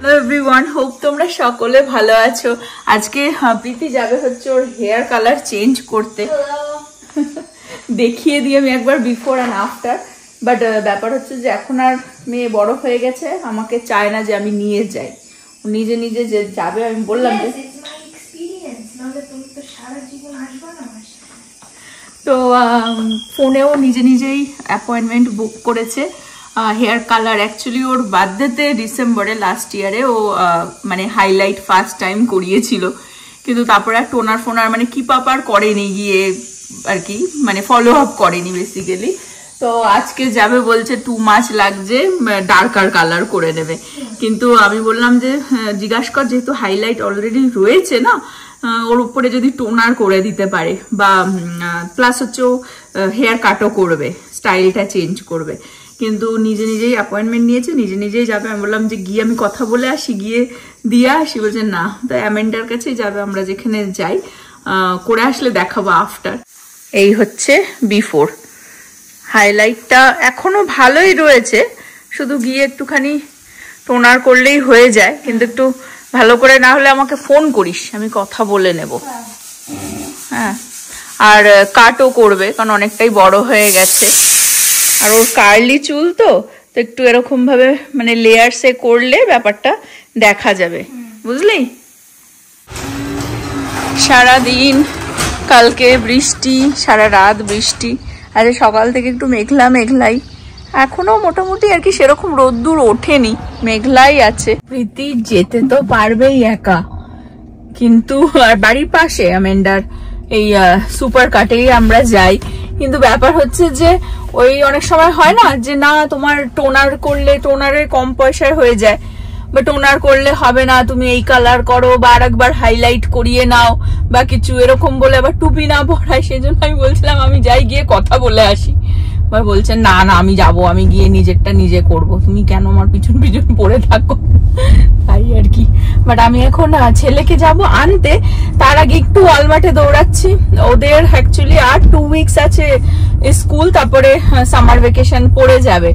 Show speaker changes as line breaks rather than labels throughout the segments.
Hello everyone, hope তোমরা সকলে ভালো আছো। আজকে প্রীতি যাবে হচ্ছে ওর হেয়ার কালার চেঞ্জ করতে। দেখিয়ে দিই আমি একবার বিফোর অ্যান্ড আফটার। বাট ব্যাপার হচ্ছে যে এখন আর মেয়ে বড় হয়ে গেছে, আমাকে চায় না যে আমি নিয়ে যাই, নিজে নিজে যে যাবে। আমি বললাম যে তো ফোনেও নিজে নিজেই অ্যাপয়েন্টমেন্ট বুক করেছে হেয়ার কালার। অ্যাকচুয়ালি ওর বার্থডেতে ডিসেম্বরে লাস্ট ইয়ারে ও মানে হাইলাইট ফার্স্ট টাইম করিয়েছিল, কিন্তু তারপরে আর টোনার ফোনার মানে কিপ আপ আর করেনি গিয়ে আর কি, মানে ফলো আপ করেনি বেসিক্যালি। তো আজকে যাবে বলছে 2 মাস লাগছে, ডার্কার কালার করে নেবে। কিন্তু আমি বললাম যে জিজ্ঞাসা কর, যেহেতু হাইলাইট অলরেডি রয়েছে না, ওর উপরে যদি টোনার করে দিতে পারে, বা প্লাস হচ্ছে ও হেয়ার কাটও করবে, স্টাইলটা চেঞ্জ করবে। কিন্তু নিজে নিজেই অ্যাপয়েন্টমেন্ট নিয়েছে, নিজে নিজেই যাবে। আমি বললাম যে গিয়ে আমি কথা বলে আসি, গিয়ে দিয়ে আসি। বলছে না, তো অ্যামেন্ডার কাছেই যাবে, আমরা যেখানে যাই করে আসলে দেখাবো আফটার। এই হচ্ছে বিফোর। হাইলাইটটা এখনো ভালোই রয়েছে, শুধু গিয়ে একটুখানি টোনার করলেই হয়ে যায়। কিন্তু একটু ভালো করে না হলে আমাকে ফোন করিস, আমি কথা বলে নেব। হ্যাঁ, আর কাটও করবে, কারণ অনেকটাই বড় হয়ে গেছে। আর ওর কার্লি চুল তো একটু এরকম ভাবে মানে লেয়ারসে করলে ব্যাপারটা দেখা যাবে, বুঝলি? সারাদিন কালকে বৃষ্টি, সারা রাত বৃষ্টি, আজ সকাল থেকে একটু মেঘলা মেঘলাই, এখনো মোটামুটি আর কি সেরকম রোদ্দুর ওঠেনি, মেঘলাই আছে। প্রীতি যেতে তো পারবেই একা, কিন্তু বাড়ির পাশে অ্যামেন্ডার এই সুপার কাটেই আমরা যাই। কিন্তু ব্যাপার হচ্ছে যে ওই অনেক সময় হয় না যে না, তোমার টোনার করলে টোনারের কম পয়সায় হয়ে যায়, বা টোনার করলে হবে না, তুমি এই কালার করো বা আরেকবার হাইলাইট করিয়ে নাও বা কিছু এরকম বলে আবার টুপি না পরায়। সেজন্য আমি বলছিলাম আমি যাই, গিয়ে কথা বলে আসি। এবার বলছে না না, আমি যাব, আমি গিয়ে নিজেরটা নিজে করব, তুমি কেন আমার পিছন পিছন পড়ে থাকো, তাই আর কি। বাট আমি এখন ছেলেকে যাব আনতে, তার আগে একটু ওয়ালমার্টে দৌড়াচ্ছি। ওদের অ্যাকচুয়ালি আর 2 উইকস আছে স্কুল, তারপরে সামার ভেকেশন পড়ে যাবে।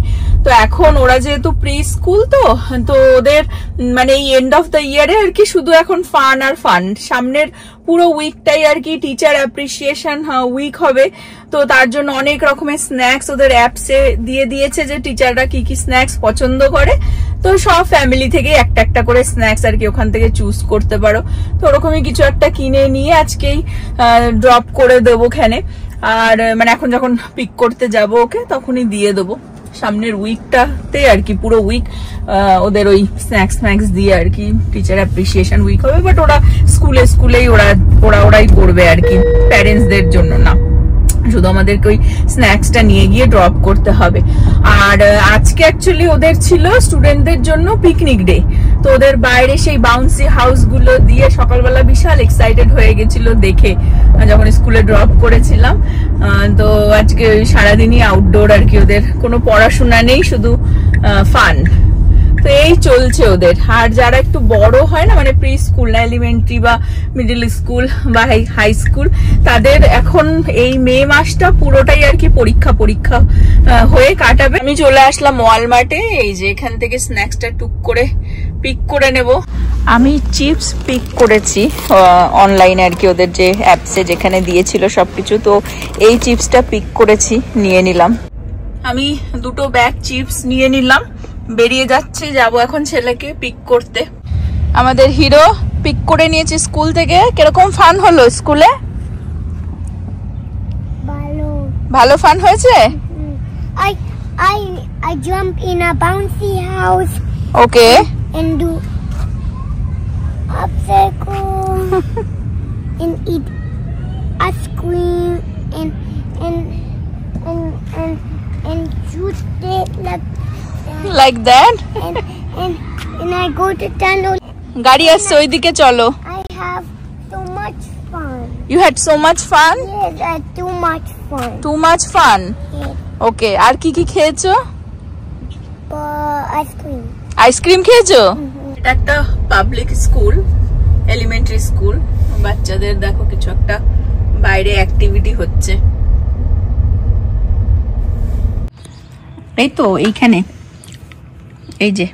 তো এখন ওরা যেহেতু প্রি স্কুল, তো ওদের মানে এই এন্ড অফ দ্য ইয়ারে আর কি শুধু এখন ফান আর ফান। সামনের পুরো উইকটাই আর কি টিচার অ্যাপ্রিসিয়েশন উইক হবে। তো তার জন্য অনেক রকমের স্ন্যাক্স ওদের অ্যাপসে দিয়ে দিয়েছে, যে টিচাররা কি কি স্ন্যাক্স পছন্দ করে। তো সব ফ্যামিলি থেকে একটা একটা করে স্ন্যাক্স আর কি ওখান থেকে চুজ করতে পারো। তো ওরকমই কিছু একটা কিনে নিয়ে আজকেই ড্রপ করে দেবো ওখানে। আর মানে এখন যখন পিক করতে যাব ওকে, তখনই দিয়ে দেবো। সামনের উইকটাতে আর কি পুরো উইক ওদের ওই স্ন্যাক্স দিয়ে আর কি টিচার অ্যাপ্রিসিয়েশন উইক হবে। বাট ওরা স্কুলেই ওরাই করবে আর কি, প্যারেন্টসদের জন্য না, শুধু আমাদেরকে ওই স্ন্যাক্সটা নিয়ে গিয়ে ড্রপ করতে হবে। আর আজকে অ্যাকচুয়ালি ওদের ছিল স্টুডেন্টদের জন্য পিকনিক ডে। তো ওদের বাইরে সেই বাউন্সি হাউস গুলো দিয়ে সকালবেলা বিশাল এক্সাইটেড হয়ে গেছিল দেখে, যখন স্কুলে ড্রপ করেছিলাম। তো আজকে সারাদিনই আউটডোর আর কি, ওদের কোনো পড়াশোনা নেই, শুধু ফান। তো এই চলছে ওদের। আর যারা একটু বড় হয় না, মানে প্রি স্কুল না, এলিমেন্টারি বা মিডল স্কুল বা হাই স্কুল, তাদের এখন এই মে মাসটা পুরোটাই আর কি পরীক্ষা হয়ে কাটাবে। আমি চলে আসলাম ওয়ালমার্টে, এই যে এখান থেকে স্ন্যাক্সটা টুক করে পিক করে নেব। আমি চিপস পিক করেছি অনলাইনে আর কি, ওদের যে অ্যাপসে যেখানে দিয়েছিল সবকিছু। তো এই চিপসটা পিক করেছি, নিয়ে নিলাম। আমি 2 ব্যাগ চিপস নিয়ে নিলাম, বেরিয়ে যাচ্ছি, যাব এখন ছেলেকে পিক করতে। আমাদের হিরো পিক করে নিয়েছে স্কুল থেকে। কিরকম ফান হলো স্কুলে? ভালো ফান হয়েছে।
I jump in a bouncy house.
Okay.
And do obstacle and eat ice cream and shoot it
like that.
And I go to tunnel.
গাড়ি আসছে, ওইদিকে চলো।
I have so much fun.
You had so much fun?
Yes, I had too much fun.
Too much fun?
Yes.
Okay, আর কি কি খেয়েছো?
Ice cream.
Ice cream খেয়েছো? এটা একটা পাবলিক স্কুল, এলিমেন্টারি স্কুল। বাচ্চাদের দেখো কিছু একটা বাইরে অ্যাক্টিভিটি হচ্ছে। এই তো এইখানে, এই যে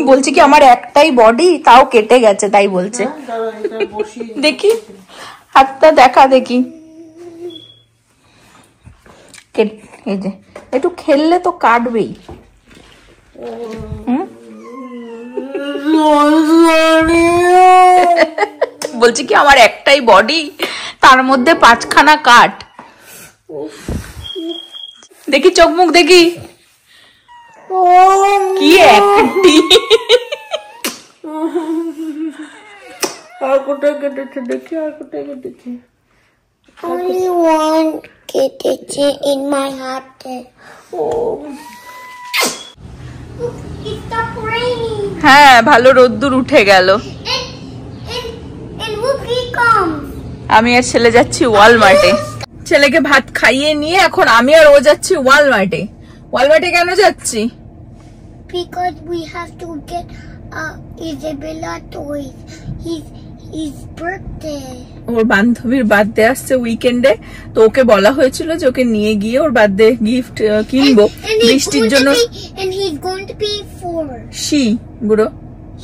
বলছি কি আমার একটাই বডি, তাও কেটে গেছে তাই বলছে। দেখি হাতটা দেখা, দেখি এই যে একটু খেললে তো কাটবেই। বলছি কি আমার একটাই বডি, তার মধ্যে 5খানা কাট। দেখি চোখ মুখ দেখি, কি একটি আর কোথায় কেটেছে দেখি, আর কোথায় কেটেছে?
Only one কেটেছে in my heart.
Oh.
It stopped raining.
হ্যাঁ, ভালো রোদ্দুর উঠে গেল।
And look, he comes.
আমি আর ছেলে যাচ্ছি ওয়ালমার্টে। ছেলেকে ভাত খাইয়ে নিয়ে এখন আমি আর ও যাচ্ছি ওয়ালমার্টে। ওয়ালমার্টে কেন যাচ্ছি?
Because we have to get Isabella toys. His birthday.
ওর বান্ধবীর বার্থডে আসছে উইকেন্ডে, তো ওকে বলা হয়েছিল যে ওকে নিয়ে গিয়ে ওর বার্থডে গিফট কিনবো বৃষ্টির জন্য।
And he's going to be 4.
বুড়ো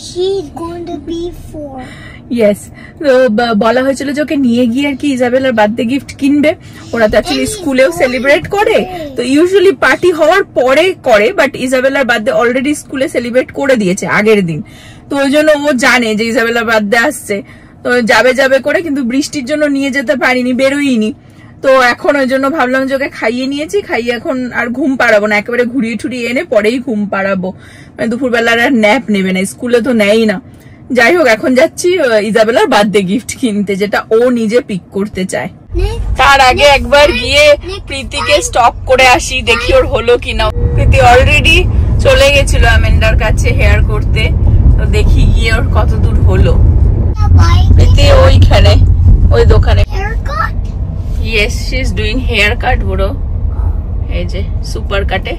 She's going to be 4.
Yes, তো বলা হয়েছিল যে ওকে নিয়ে গিয়ে আর কি ইজাবেলার বার্থডে গিফট কিনবে। ওরা তো অ্যাকচুয়ালি স্কুলেও সেলিব্রেট করে, তো ইউজুয়ালি পার্টি হওয়ার পরে করে, বাট ইজাবেলার বার্থডে অলরেডি স্কুলে সেলিব্রেট করে দিয়েছে আগের দিন। তো ওই জন্য ও জানে যে ইজাবেলার বার্থডে আসছে, তো যাবে করে, কিন্তু বৃষ্টির জন্য নিয়ে যেতে পারিনি, বেরোইনি। তো এখন ওই জন্য ভাবলাম যে ওকে খাইয়ে নিয়েছি, খাইয়ে এখন আর ঘুম পাড়াবো না, একেবারে ঘুরিয়ে ঠুরিয়ে এনে পরেই ঘুম পাড়াবো। মানে দুপুরবেলার আর ন্যাপ নেবে না, স্কুলে তো নেয়ই না। যাই হোক, এখন যাচ্ছি ইজাবেলার বার্থডে গিফট কিনতে, যেটা ও নিজে পিক করতে চায়। তার আগে একবার গিয়ে প্রীতিকে স্টপ করে আসি, দেখি ওর হলো কিনা। প্রীতি অলরেডি চলে গেছিল অ্যামেন্ডার কাছে হেয়ার করতে, তো দেখি গিয়ে ওর কত দূর হলো। প্রীতি ওইখানে ওই দোকানে। Yes, she is doing hair cut বুড়ো, এই যে সুপার কাটে।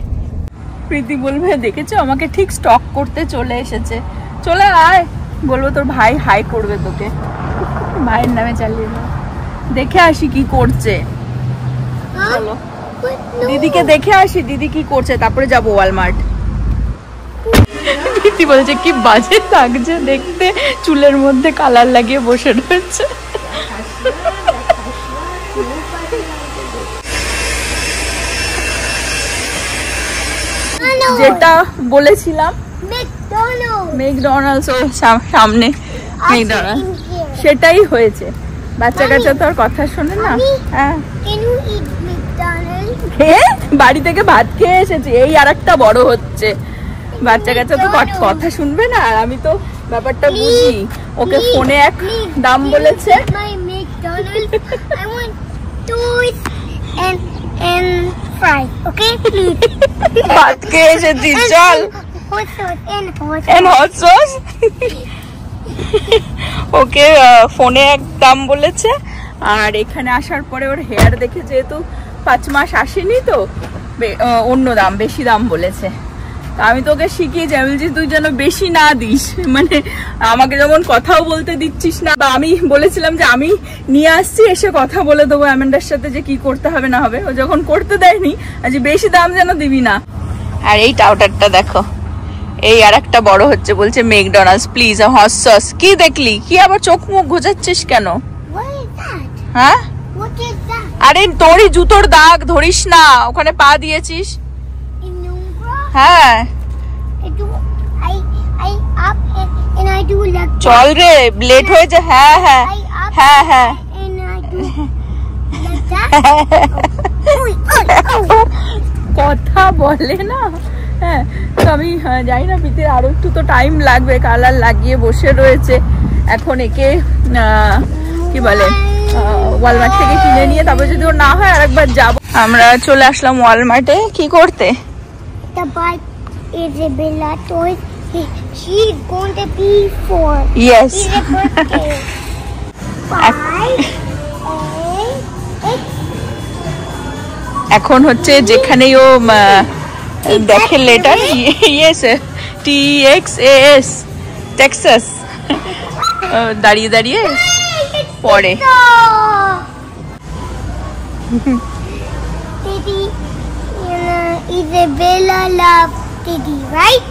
প্রীতি বলবে দেখেছো আমাকে ঠিক স্টক করতে চলে এসেছে, চলে আয়, বলবো তোর ভাই হাই করবে তোকে, ভাইয়ের নামে চালিয়ে দাও। দেখে আসি কি করছে, চলো দিদিকে দেখে আসি দিদি কি করছে, তারপরে যাবো ওয়ালমার্ট। প্রীতি বলছে কি বাজে লাগছে দেখতে, চুলের মধ্যে কালার লাগিয়ে বসে রয়েছে। যেটা বলেছিলাম ম্যাকডোনাল্ডস ওর সামনে, ম্যাকডোনাল্ডস সেটাই হয়েছে। বাচ্চা কাচ্চা তো আর কথা শোনে না। হ্যাঁ, বাড়ি থেকে ভাত খেয়ে এসেছি, এই আর একটা বড় হচ্ছে। বাচ্চা কাচ্চা তো কথা শুনবে না, আর আমি তো ব্যাপারটা বুঝি। ওকে ফোনে এক দাম বলেছে, ভাত খেয়ে এসেছি, চল। ওকে ফোনে এক দাম বলেছে, আর এখানে আসার পরে ওর হেয়ার দেখে যেহেতু 5 মাস আসেনি, তো অন্য দাম, বেশি দাম বলেছে। আমি তোকে শিখিয়েছি, আমি বলছি তুই যেন বেশি না দিস, মানে আমাকে যেমন কথাও বলতে দিচ্ছিস না, বা আমি বলেছিলাম যে আমি নিয়ে আসছি এসে কথা বলে দেবো অ্যামেন্ডার সাথে যে কি করতে হবে না হবে, ও যখন করতে দেয়নি আজ বেশি দাম যেন দিবি না। আর এই টাউটারটা দেখো, এই আর একটা বড় হচ্ছে, বলছে ম্যাকডোনাল্ডস প্লিজ হট সস। কি দেখলি, কি আবার চোখ মুখ ঘোচাচ্ছিস কেন? হ্যাঁ, আরে তোরই জুতোর দাগ, ধরিস না, ওখানে পা দিয়েছিস। হ্যাঁ চল রে, লেট হয়ে যায়। হ্যাঁ হ্যাঁ হ্যাঁ হ্যাঁ, কথা বলে না। হ্যাঁ, তো আমি জানি না, প্রীতির আরো একটু তো টাইম লাগবে, কালার লাগিয়ে বসে রয়েছে। এখন একে কি বলে ওয়ালমার্ট থেকে কিনে নিয়ে তারপর যদি ওর না হয় আরেকবার যাবো। আমরা চলে আসলাম ওয়ালমার্টে কি করতে।
Isabella toys. She's going to be 4.
Yes.
She's a birthday. 5, 8.
এখন হচ্ছে যেখানেই ও দেখে লেটার, ইয়েস TXAS টেক্সাস, দাঁড়িয়ে দাঁড়িয়ে পড়ে।
Teddy. Isabella love Teddy, right?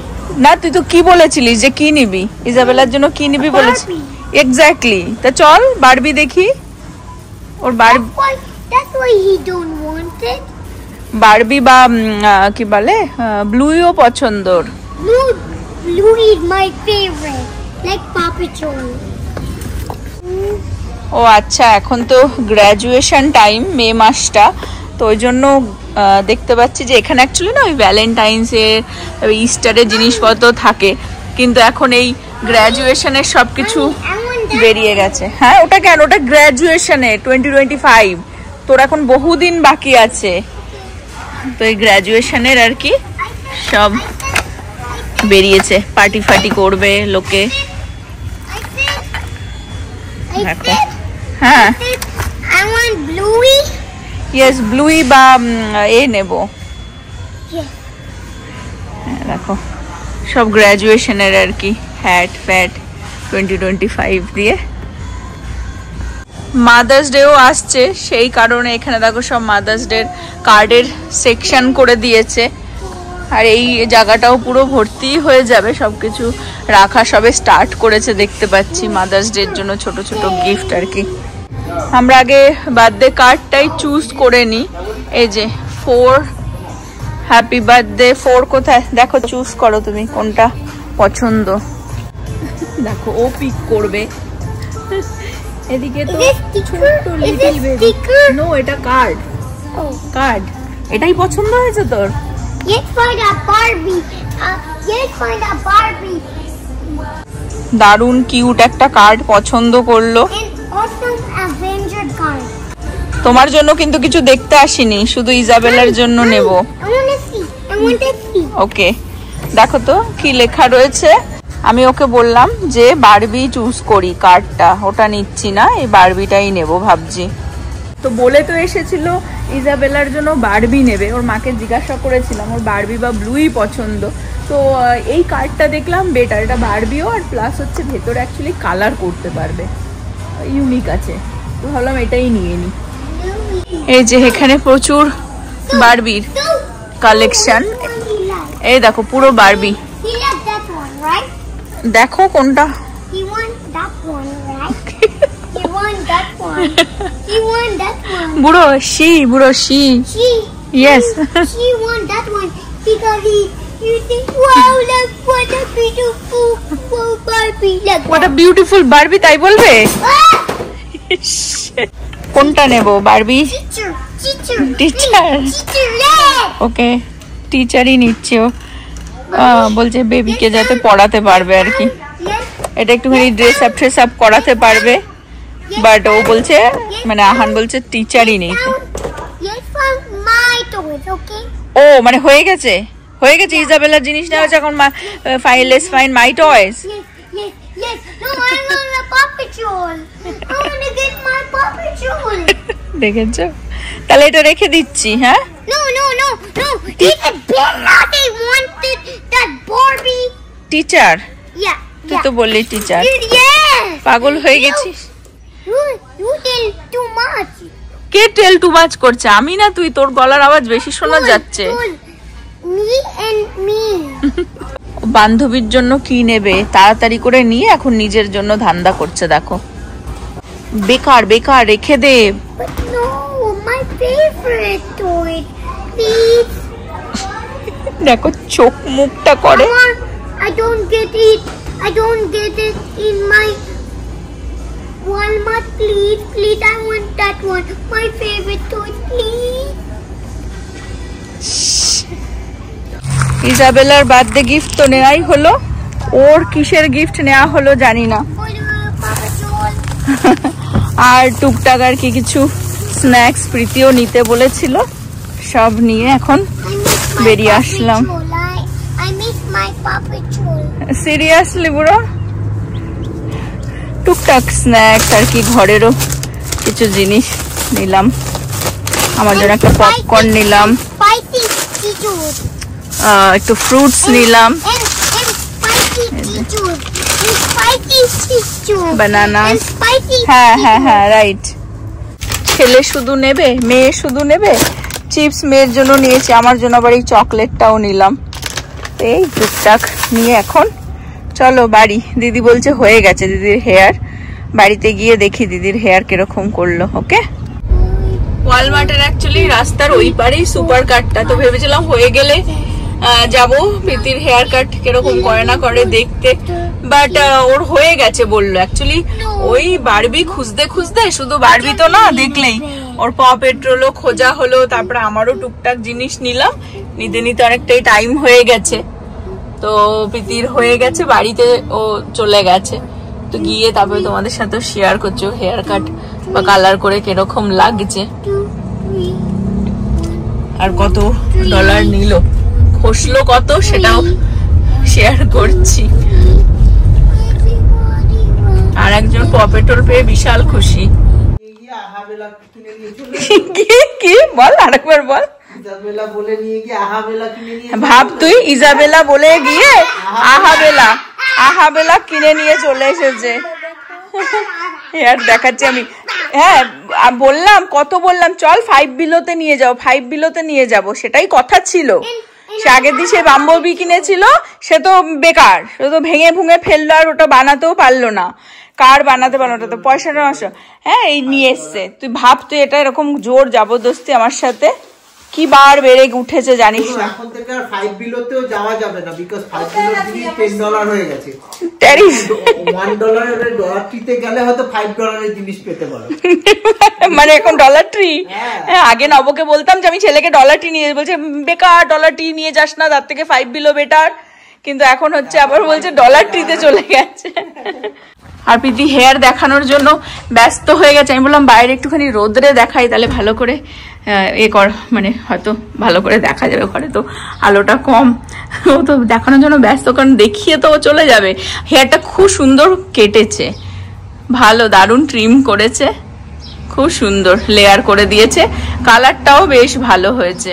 না তুই তো কি বলেছিলিস যে কি নিবি, ইজাবেলার জন্য কি নিবি বলেছিস? এক্স্যাক্টলি। তা চল বারবি দেখি। ওর Barbie,
That's why he don't want it.
Barbie বা কি বলে ব্লুইও পছন্দর।
Blue is my favorite, like Paw Patrol.
ও আচ্ছা, এখন তো গ্র্যাজুয়েশন টাইম, মে মাসটা, তো ওই জন্য দেখতে পাচ্ছি যে এখানে অ্যাকচুয়ালি না ওই ভ্যালেন্টাইন্সের ইস্টারের জিনিসপত্র থাকে, কিন্তু এখন এই গ্র্যাজুয়েশনের সব কিছু বেরিয়ে গেছে। হ্যাঁ ওটা কেন, ওটা গ্র্যাজুয়েশনে 2025, তোর এখন বহুদিন বাকি আছে, তো এই গ্র্যাজুয়েশনের আর কি সব বেরিয়েছে, পার্টি ফার্টি করবে লোকে। দেখো হ্যাঁ
I want Bluey.
ইয়েস ব্লুই বা এ নেব।
Yes.
দেখো সব গ্র্যাজুয়েশনের আর কি হ্যাট ফ্যাট 2025 দিয়ে। মাদার্স ডেও আসছে, সেই কারণে এখানে দেখো সব মাদার্স ডের কার্ডের সেকশন করে দিয়েছে, আর এই জায়গাটাও পুরো ভর্তি হয়ে যাবে, সবকিছু রাখা সবে স্টার্ট করেছে দেখতে পাচ্ছি মাদার্স ডের জন্য ছোট ছোট গিফট আর কি। আমরা আগে বার্থডে কার্ডটাই চুজ করে নিই। এই যে 4 হ্যাপি বার্থডে 4 কোথায় দেখো, চুজ করো তুমি কোনটা পছন্দ। দেখো ও পিক করবে, এদিকে তো ছোট লিটল বেবি। নো এটা কার্ড, কার্ড এটাই পছন্দ হয়েছে তোর?
Yes, find a Barbie. Yes, find a Barbie.
দারুন কিউট একটা কার্ড পছন্দ করলো।
And awesome Avenger card.
তোমার জন্য কিন্তু কিছু দেখতে আসিনি, শুধু ইজাবেলার জন্য নেব।
I want to see. I want to see.
ওকে দেখো তো কি লেখা রয়েছে। আমি ওকে বললাম যে বারবি চুজ করি কার্ডটা, ওটা নিচ্ছি না, এই বারবিটাই নেব ভাবছি। তো বলে তো এসেছিল ইজাবেলার জন্য বারবি নেবে, ওর মাকে জিজ্ঞাসা করেছিলাম ওর বারবি বা ব্লুই পছন্দ, তো এই কার্ডটা দেখলাম বেটার, এটা বারবিও আর প্লাস হচ্ছে ভেতরে অ্যাকচুয়ালি কালার করতে পারবে, ইউনিক আছে, তো ভাবলাম এটাই নিয়ে নিই। এই যে এখানে প্রচুর বারবির কালেকশন, এই দেখো পুরো Barbie.
He likes that one, right?
দেখো কোনটা,
He wants that one, right? He wants that one. He wants that one.
বুড়ো she
She.
Yes.
She wants that one because you think, wow, look what a beautiful Barbie. Look.
what a beautiful Barbie, তাই বলবে?
Ah!
কোনটা নেব Barbie?
Teacher.
Teacher.
Teacher, yeah.
ওকে টিচারই নিচ্ছে ও, বলছে বেবিকে যাতে পড়াতে পারবে আর কি,
Yes.
এটা একটুখানি ড্রেস আপ করাতে পারবে, বাট ও বলছে মানে আহান বলছে টিচারই নেই।
Yes, from my toys, okay?
ও মানে হয়ে গেছে ইজাবেলার জিনিস নেওয়া হয়েছে, এখন let's find my toys.
Yes. No, I want a Paw Patrol. I want to get my Paw Patrol.
দেখেছো, তাহলে এটা রেখে দিচ্ছি। হ্যাঁ
No. Isabella, they wanted that Barbie.
Teacher,
Yeah.
তুই তো বললি টিচার,
Yes.
পাগল হয়ে গেছিস।
You tell too much.
কে টেল টু মাচ করছে? আমি না তুই, তোর গলার আওয়াজ বেশি শোনা যাচ্ছে।
Me and me.
বান্ধবীর জন্য কি নেবে তাড়াতাড়ি করে নিয়ে এখন নিজের জন্য ধান্দা করছে, দেখো বেকার রেখে দে।
But no, my favorite toy. Please.
দেখো চোখ মুখটা করে।
I don't get it. I don't get it in my Walmart. Please, I want that one. My favorite toy, please.
ইজাবেলার বার্থডে গিফট তো নেওয়াই হলো, ওর কিসের গিফট নেওয়া হলো জানি না। আর টুকটাক আর কি কিছু স্ন্যাক্স প্রীতিও নিতে বলেছিল, সব নিয়ে এখন বেরিয়ে আসলাম। সিরিয়াসলি বুড়ো, টুকটাক স্ন্যাক্স আর কি ঘরেরও কিছু জিনিস নিলাম, আমার জন্য একটা পপকর্ন নিলাম, একটু ফ্রুটস নিলাম, বানানা। হ্যাঁ রাইট। ছেলে শুধু নেবে, মেয়ে শুধু নেবে, চিপস মেয়ের জন্য নিয়েছি, আমার জন্য আবার এই চকলেটটাও নিলাম। এই টুকটাক নিয়ে এখন চলো বাড়ি। দিদি বলছে হয়ে গেছে দিদির হেয়ার, বাড়িতে গিয়ে দেখি দিদির হেয়ার কিরকম করলো। ওকে, ওয়ালমার্টের অ্যাকচুয়ালি রাস্তার ওই পারেই সুপার কাটটা, তো ভেবেছিলাম হয়ে গেলে যাবো প্রীতির হেয়ার কাট কিরকম করে না করে দেখতে, বাট ওর হয়ে গেছে বললো। অ্যাকচুয়ালি ওই বারবি খুঁজতে খুঁজতে, শুধু বারবি তো না, দেখলেই ওর প পেট্রোলও খোঁজা হলো, তারপরে আমারও টুকটাক জিনিস নিলাম, নিতে নিতে অনেকটাই টাইম হয়ে গেছে। তো প্রীতির হয়ে গেছে, বাড়িতে ও চলে গেছে, তো গিয়ে তারপরে তোমাদের সাথে শেয়ার করছো হেয়ার কাট বা কালার করে কিরকম লাগছে, আর কত ডলার নিল, খসলো কত সেটাও শেয়ার করছি। আর একজন প পেট্রোল পেয়ে বিশাল খুশি। কি বল, আরেকবার বল। ভাব তুই, ইজাবেলা বলে গিয়ে আহাবেলা কিনে নিয়ে চলে এসেছে। হেয়ার দেখাচ্ছি আমি। হ্যাঁ বললাম, কত বললাম চল 5 বিলোতে নিয়ে যাও, 5 বিলোতে নিয়ে যাব, সেটাই কথা ছিল। সে আগের দিন সে বাম্ববি কিনেছিল, সে তো বেকার, সে তো ভেঙে ভুঙে ফেললো, আর ওটা বানাতেও পারলো না। কার বানাতে পারলো, ওটা তো পয়সাটা নষ্ট। হ্যাঁ এই নিয়ে এসছে, তুই ভাব, তুই এটা এরকম জোর জবরদস্তি আমার সাথে কি বার বেড়ে উঠেছে জানিস না।
এখন থেকে আর 5 বিলোতেও যাওয়া যাবে না, বিকজ 5 বিলো জিনিস $10 হয়ে গেছে।
ট্যারিফ
$1 ডলার ট্রিতে গেলে হয়তো $5 জিনিস পেতে পারো।
মানে এখন ডলার ট্রি। আগে নবকে বলতাম যে আমি ছেলেকে ডলার ট্রি নিয়ে, বলছে বেকার, ডলার ট্রি নিয়ে যাস না, তার থেকে 5 বিলো বেটার। কিন্তু এখন হচ্ছে আবার বলছে ডলার ট্রিতে চলে গেছে। আর প্রীতি হেয়ার দেখানোর জন্য ব্যস্ত হয়ে গেছে। আমি বললাম বাইরে একটুখানি রোদ্রে দেখাই, তাহলে ভালো করে এ কর, মানে হয়তো ভালো করে দেখা যাবে, ঘরে তো আলোটা কম। ও তো দেখানোর জন্য ব্যস্ত, কারণ দেখিয়ে তো ও চলে যাবে। হেয়ারটা খুব সুন্দর কেটেছে, ভালো, দারুণ ট্রিম করেছে, খুব সুন্দর লেয়ার করে দিয়েছে, কালারটাও বেশ ভালো হয়েছে।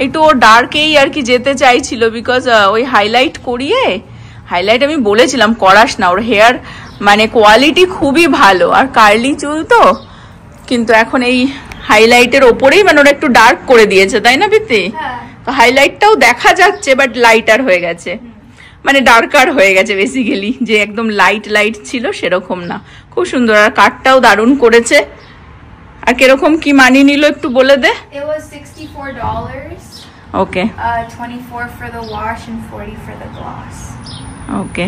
একটু ও ডার্কেই আর কি যেতে চাইছিল, বিকজ ওই হাইলাইট করিয়ে, হাইলাইট আমি বলেছিলাম করাস না, ওর হেয়ার মানে কোয়ালিটি খুবই ভালো, আর কার্লি চুল তো, কিন্তু এখন এই হাইলাইটের ওপরেই মানে ওরা একটু ডার্ক করে দিয়েছে, তাই না প্রীতি? তো হাইলাইটটাও দেখা যাচ্ছে, বাট লাইটার হয়ে গেছে, মানে ডার্কার হয়ে গেছে বেসিক্যালি, যে একদম লাইট লাইট ছিল সেরকম না। খুব সুন্দর, আর কাটটাও দারুণ করেছে। আর কিরকম কি মানি নিল একটু বলে দে।
It was $64.
Okay,
24 for the wash and 40 for the gloss.
ওকে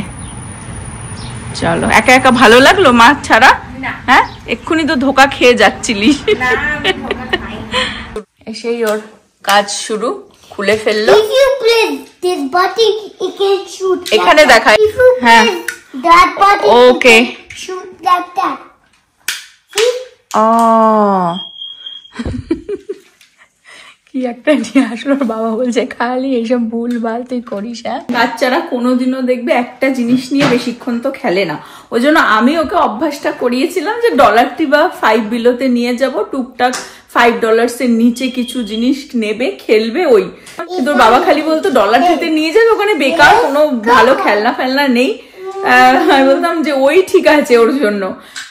চলো। একা একা ভালো লাগলো মাছ ছাড়া? হ্যাঁ, এক্ষুনি তো ধোকা খেয়ে যাচ্ছিলি। এসেই ওর কাজ শুরু, খুলে ফেললো।
If you press this button, it can shoot.
এখানে দেখাই। হ্যাঁ,
That button,
okay,
shoot like that. See?
ও কি একটা নিয়ে আসলো, বাবা বলছে খালি এইসব ভুল ভাল তুই করিস। হ্যাঁ, বাচ্চারা কোনোদিনও দেখবে একটা জিনিস নিয়ে বেশিক্ষণ তো খেলে না, ওই জন্য আমি ওকে অভ্যাসটা করিয়েছিলাম যে ডলারটি বা 5 বিলোতে নিয়ে যাব, টুকটাক $5 এর নিচে কিছু জিনিস নেবে, খেলবে ওই। কিন্তু বাবা খালি বলতো ডলারটিতে নিয়ে যাবে, ওখানে বেকার কোনো ভালো খেলনা ফেলনা নেই। আমি বলতাম যে ওই ঠিক আছে ওর জন্য,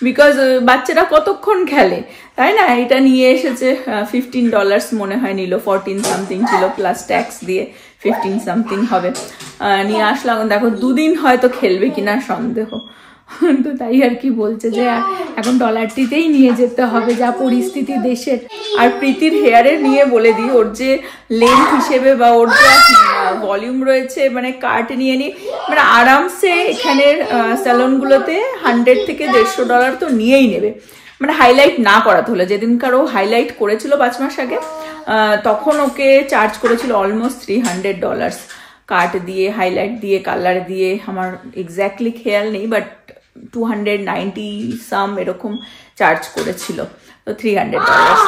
বিকজ বাচ্চারা কতক্ষণ খেলে, তাই না? এটা নিয়ে এসেছে, $15 মনে হয় নিল, 14 সামথিং ছিল, প্লাস ট্যাক্স দিয়ে 15 সামথিং হবে। নিয়ে আসলাম, দেখো 2 দিন হয়তো খেলবে কিনা সন্দেহ। তো তাই আর কি বলছে যে এখন ডলারটিতেই নিয়ে যেতে হবে, যা পরিস্থিতি দেশের। আর প্রীতির হেয়ারে নিয়ে বলে দিই, ওর যে লেন্থ হিসেবে বা ওর যে ভলিউম রয়েছে, মানে কাট নিয়ে নি, মানে আরামসে এখানের স্যালনগুলোতে $100 থেকে $150 তো নিয়েই নেবে, মানে হাইলাইট না করাতে হলে। যেদিনকার ও হাইলাইট করেছিল 5 মাস আগে, তখন ওকে চার্জ করেছিল অলমোস্ট $300, কাট দিয়ে, হাইলাইট দিয়ে, কালার দিয়ে, আমার এক্স্যাক্টলি খেয়াল নেই, বাট 290 সাম এরকম চার্জ করেছিল, তো $300।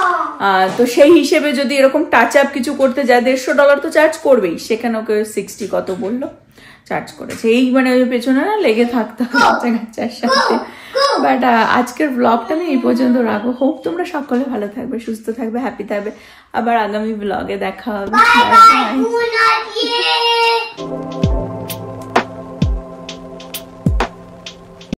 তো সেই হিসেবে যদি এরকম টাচ আপ কিছু করতে যায় $150 তো চার্জ করবেই, সেখানে ওকে 60 কত বললো চার্জ করেছে। এই মানে ওই পেছনে না লেগে থাকতে হবে বাচ্চা কাচ্চার সাথে। বাট আজকের ব্লগটা আমি এই পর্যন্ত রাখবো। হোপ তোমরা সকলে ভালো থাকবে, সুস্থ থাকবে, হ্যাপি থাকবে। আবার আগামী ব্লগে দেখা হবে।
Bye bye.